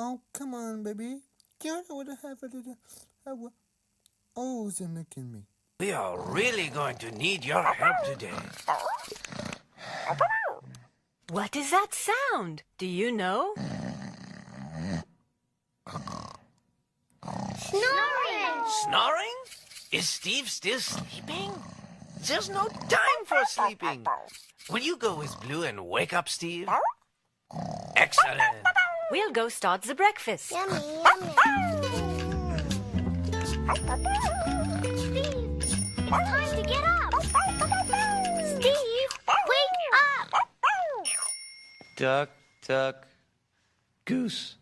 Oh, come on, baby. You know what I have to. Oh, they're making me. We are really going to need your help today. What is that sound? Do you know? Snoring! Snoring? Is Steve still sleeping? There's no time for sleeping. Will you go with Blue and wake up Steve? Excellent. We'll go start the breakfast. Yummy, yummy. Steve, it's time to get up. Steve, wake up. Duck, duck, goose.